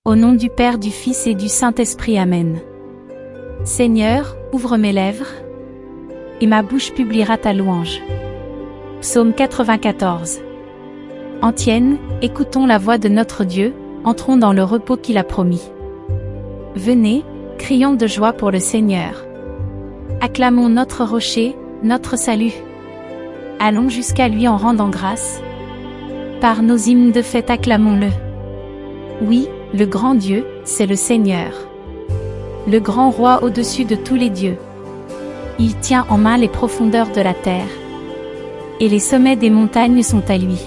Au nom du Père, du Fils et du Saint-Esprit. Amen. Seigneur, ouvre mes lèvres, et ma bouche publiera ta louange. Psaume 94. Antienne, écoutons la voix de notre Dieu, entrons dans le repos qu'il a promis. Venez, crions de joie pour le Seigneur. Acclamons notre rocher, notre salut. Allons jusqu'à lui en rendant grâce. Par nos hymnes de fête acclamons-le. Oui, le grand Dieu, c'est le Seigneur. Le grand roi au-dessus de tous les dieux. Il tient en main les profondeurs de la terre. Et les sommets des montagnes sont à lui.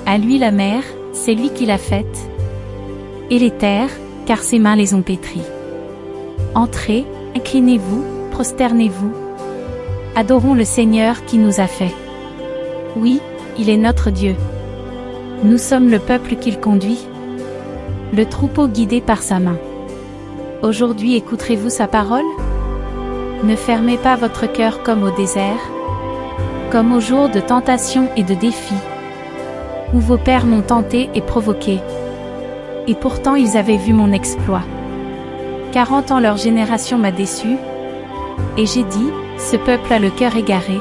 À lui la mer, c'est lui qui l'a faite. Et les terres, car ses mains les ont pétries. Entrez, inclinez-vous, prosternez-vous. Adorons le Seigneur qui nous a fait. Oui, il est notre Dieu. Nous sommes le peuple qu'il conduit. Le troupeau guidé par sa main. Aujourd'hui écouterez-vous sa parole? Ne fermez pas votre cœur comme au désert, comme au jour de tentation et de défi, où vos pères m'ont tenté et provoqué. Et pourtant ils avaient vu mon exploit. 40 ans leur génération m'a déçu, et j'ai dit, ce peuple a le cœur égaré.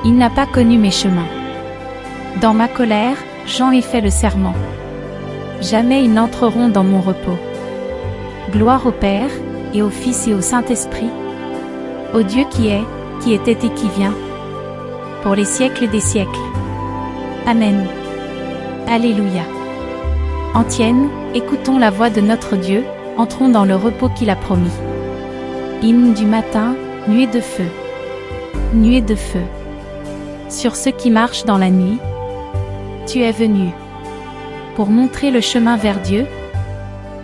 Il n'a pas connu mes chemins. Dans ma colère, j'en ai fait le serment. Jamais ils n'entreront dans mon repos. Gloire au Père, et au Fils et au Saint-Esprit, au Dieu qui était et qui vient, pour les siècles des siècles. Amen. Alléluia. Antienne, écoutons la voix de notre Dieu, entrons dans le repos qu'il a promis. Hymne du matin, nuée de feu. Nuée de feu. Sur ceux qui marchent dans la nuit, tu es venu. Pour montrer le chemin vers Dieu,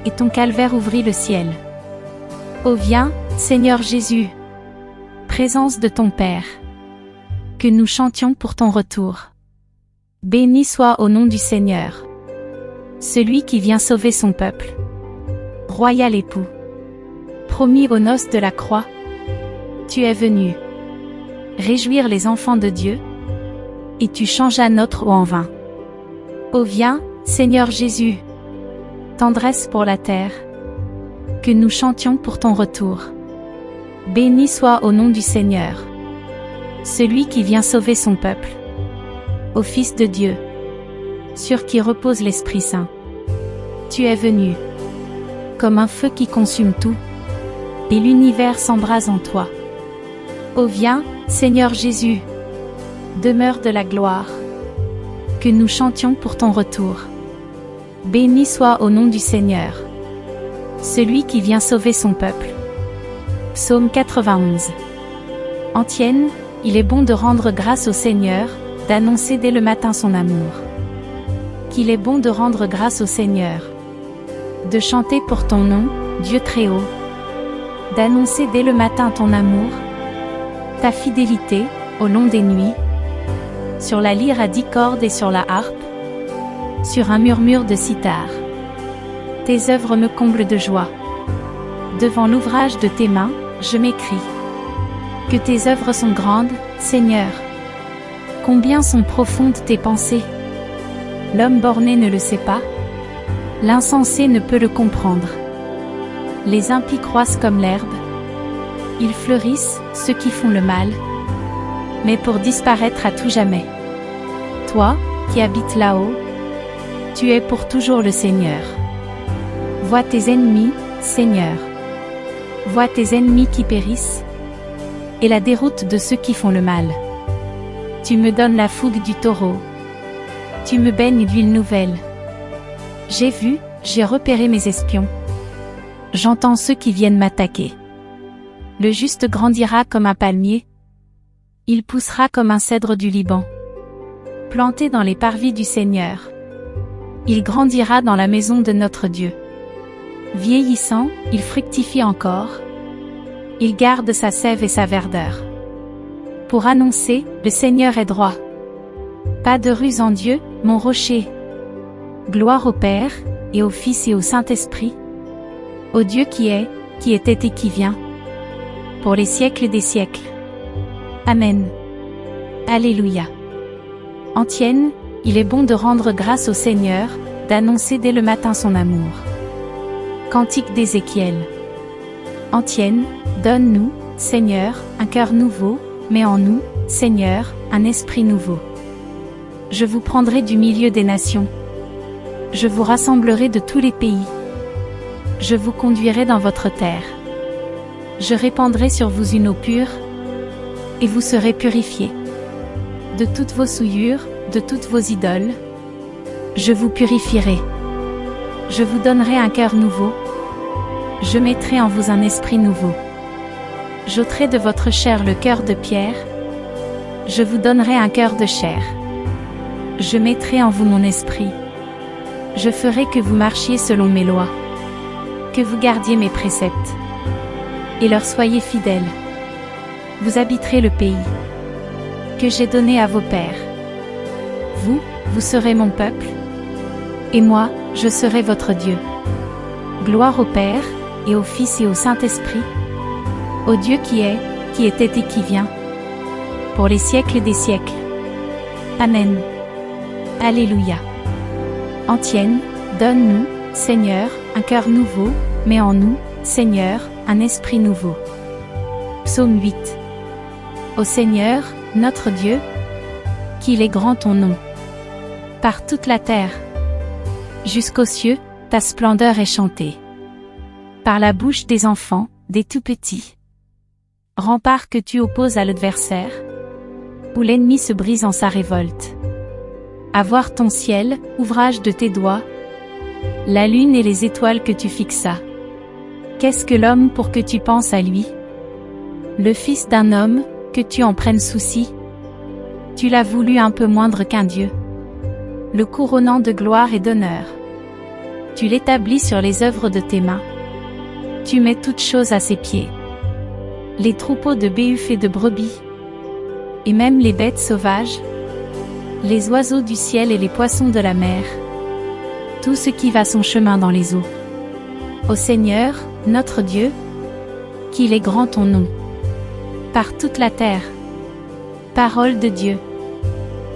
et ton calvaire ouvrit le ciel. Ô viens, Seigneur Jésus, présence de ton Père, que nous chantions pour ton retour. Béni soit au nom du Seigneur, celui qui vient sauver son peuple. Royal époux, promis aux noces de la croix, tu es venu réjouir les enfants de Dieu, et tu changeas notre eau en vin. Ô viens, Seigneur Jésus, tendresse pour la terre, que nous chantions pour ton retour. Béni soit au nom du Seigneur, celui qui vient sauver son peuple. Ô Fils de Dieu, sur qui repose l'Esprit Saint, tu es venu, comme un feu qui consume tout, et l'univers s'embrase en toi. Ô viens, Seigneur Jésus, demeure de la gloire, que nous chantions pour ton retour. Béni soit au nom du Seigneur, celui qui vient sauver son peuple. Psaume 91. Antienne, il est bon de rendre grâce au Seigneur, d'annoncer dès le matin son amour. Qu'il est bon de rendre grâce au Seigneur, de chanter pour ton nom, Dieu très haut, d'annoncer dès le matin ton amour, ta fidélité, au long des nuits, sur la lyre à 10 cordes et sur la harpe, sur un murmure de cithare. Tes œuvres me comblent de joie. Devant l'ouvrage de tes mains, je m'écrie. Que tes œuvres sont grandes, Seigneur. Combien sont profondes tes pensées. L'homme borné ne le sait pas. L'insensé ne peut le comprendre. Les impies croissent comme l'herbe. Ils fleurissent, ceux qui font le mal, mais pour disparaître à tout jamais. Toi, qui habites là-haut, tu es pour toujours le Seigneur. Vois tes ennemis, Seigneur. Vois tes ennemis qui périssent, et la déroute de ceux qui font le mal. Tu me donnes la fougue du taureau. Tu me baignes d'huile nouvelle. J'ai vu, j'ai repéré mes espions. J'entends ceux qui viennent m'attaquer. Le juste grandira comme un palmier. Il poussera comme un cèdre du Liban. Planté dans les parvis du Seigneur. Il grandira dans la maison de notre Dieu. Vieillissant, il fructifie encore. Il garde sa sève et sa verdeur. Pour annoncer, le Seigneur est droit. Pas de ruse en Dieu, mon rocher. Gloire au Père, et au Fils et au Saint-Esprit. Au Dieu qui était et qui vient. Pour les siècles des siècles. Amen. Alléluia. Antienne, il est bon de rendre grâce au Seigneur, d'annoncer dès le matin son amour. Cantique d'Ézéchiel. Antienne, donne-nous, Seigneur, un cœur nouveau, mets en nous, Seigneur, un esprit nouveau. Je vous prendrai du milieu des nations. Je vous rassemblerai de tous les pays. Je vous conduirai dans votre terre. Je répandrai sur vous une eau pure, et vous serez purifiés. De toutes vos souillures, de toutes vos idoles, je vous purifierai. Je vous donnerai un cœur nouveau. Je mettrai en vous un esprit nouveau. J'ôterai de votre chair le cœur de pierre. Je vous donnerai un cœur de chair. Je mettrai en vous mon esprit. Je ferai que vous marchiez selon mes lois. Que vous gardiez mes préceptes. Et leur soyez fidèles. Vous habiterez le pays que j'ai donné à vos pères. Vous serez mon peuple. Et moi, je serai votre Dieu. Gloire au Père, et au Fils et au Saint-Esprit, au Dieu qui était et qui vient, pour les siècles des siècles. Amen. Alléluia. Antienne, donne-nous, Seigneur, un cœur nouveau, mets en nous, Seigneur, un esprit nouveau. Psaume 8. Ô Seigneur, notre Dieu, qu'il est grand ton nom. Par toute la terre, jusqu'aux cieux, ta splendeur est chantée. Par la bouche des enfants, des tout-petits. Rempart que tu opposes à l'adversaire, où l'ennemi se brise en sa révolte. À voir ton ciel, ouvrage de tes doigts, la lune et les étoiles que tu fixas. Qu'est-ce que l'homme pour que tu penses à lui? Le fils d'un homme, que tu en prennes souci? Tu l'as voulu un peu moindre qu'un Dieu, le couronnant de gloire et d'honneur. Tu l'établis sur les œuvres de tes mains. Tu mets toutes choses à ses pieds. Les troupeaux de béhufs et de brebis, et même les bêtes sauvages, les oiseaux du ciel et les poissons de la mer, tout ce qui va son chemin dans les eaux. Ô Seigneur, notre Dieu, qu'il est grand ton nom. Par toute la terre. Parole de Dieu.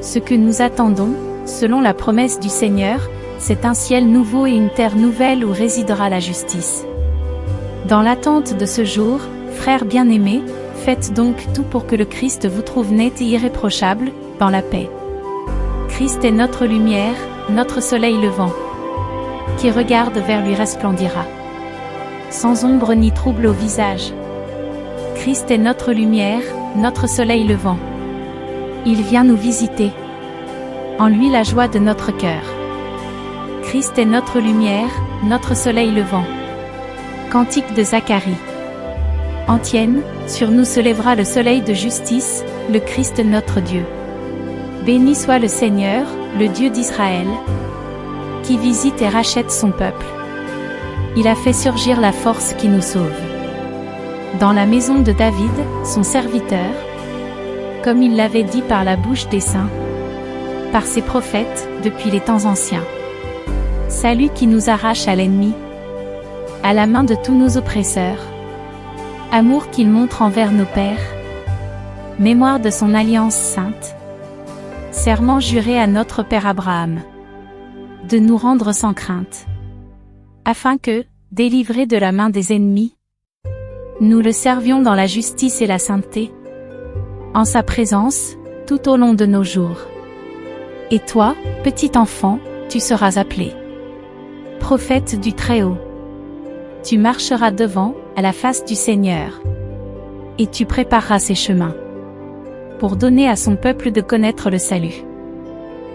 Ce que nous attendons, selon la promesse du Seigneur, c'est un ciel nouveau et une terre nouvelle où résidera la justice. Dans l'attente de ce jour, frères bien-aimés, faites donc tout pour que le Christ vous trouve net et irréprochable, dans la paix. Christ est notre lumière, notre soleil levant. Qui regarde vers lui resplendira. Sans ombre ni trouble au visage. Christ est notre lumière, notre soleil levant. Il vient nous visiter. En lui la joie de notre cœur. Christ est notre lumière, notre soleil levant. Cantique de Zacharie. Antienne, sur nous se lèvera le soleil de justice, le Christ notre Dieu. Béni soit le Seigneur, le Dieu d'Israël, qui visite et rachète son peuple. Il a fait surgir la force qui nous sauve. Dans la maison de David, son serviteur, comme il l'avait dit par la bouche des saints, par ses prophètes, depuis les temps anciens. Salut qui nous arrache à l'ennemi, à la main de tous nos oppresseurs. Amour qu'il montre envers nos pères, mémoire de son alliance sainte. Serment juré à notre Père Abraham, de nous rendre sans crainte, afin que, délivrés de la main des ennemis, nous le servions dans la justice et la sainteté, en sa présence, tout au long de nos jours. Et toi, petit enfant, tu seras appelé prophète du Très-Haut. Tu marcheras devant, à la face du Seigneur, et tu prépareras ses chemins, pour donner à son peuple de connaître le salut,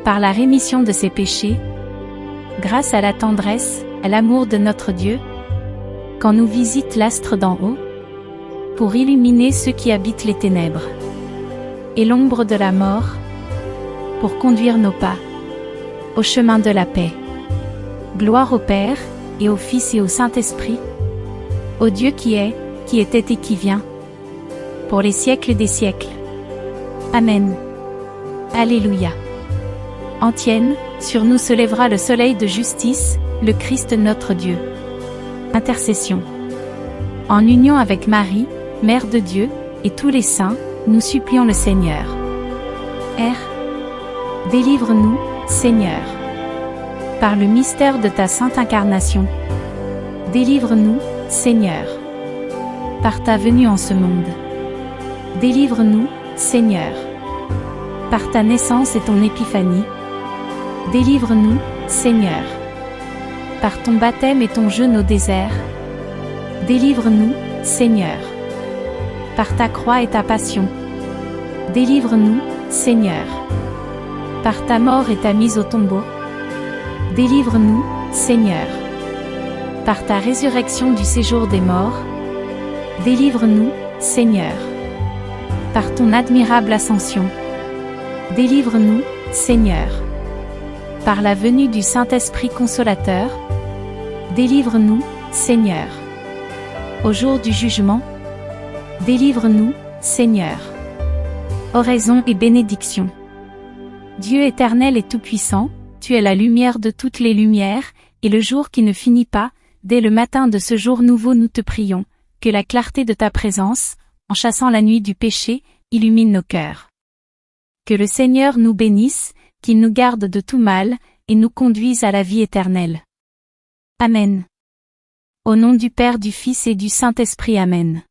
par la rémission de ses péchés, grâce à la tendresse, à l'amour de notre Dieu, quand nous visite l'astre d'en haut, pour illuminer ceux qui habitent les ténèbres, et l'ombre de la mort, pour conduire nos pas, au chemin de la paix. Gloire au Père, et au Fils et au Saint-Esprit, au Dieu qui était et qui vient, pour les siècles des siècles. Amen. Alléluia. Antienne, sur nous se lèvera le soleil de justice, le Christ notre Dieu. Intercession. En union avec Marie, Mère de Dieu, et tous les saints, nous supplions le Seigneur. R. Délivre-nous, Seigneur. Par le mystère de ta sainte incarnation, délivre-nous, Seigneur. Par ta venue en ce monde, délivre-nous, Seigneur. Par ta naissance et ton épiphanie, délivre-nous, Seigneur. Par ton baptême et ton jeûne au désert, délivre-nous, Seigneur. Par ta croix et ta passion, délivre-nous, Seigneur. Par ta mort et ta mise au tombeau, délivre-nous, Seigneur. Par ta résurrection du séjour des morts, délivre-nous, Seigneur. Par ton admirable ascension, délivre-nous, Seigneur. Par la venue du Saint-Esprit consolateur, délivre-nous, Seigneur. Au jour du jugement, délivre-nous, Seigneur. Oraison et bénédiction. Dieu éternel et tout-puissant, tu es la lumière de toutes les lumières, et le jour qui ne finit pas, dès le matin de ce jour nouveau nous te prions, que la clarté de ta présence, en chassant la nuit du péché, illumine nos cœurs. Que le Seigneur nous bénisse, qu'il nous garde de tout mal, et nous conduise à la vie éternelle. Amen. Au nom du Père, du Fils et du Saint-Esprit. Amen.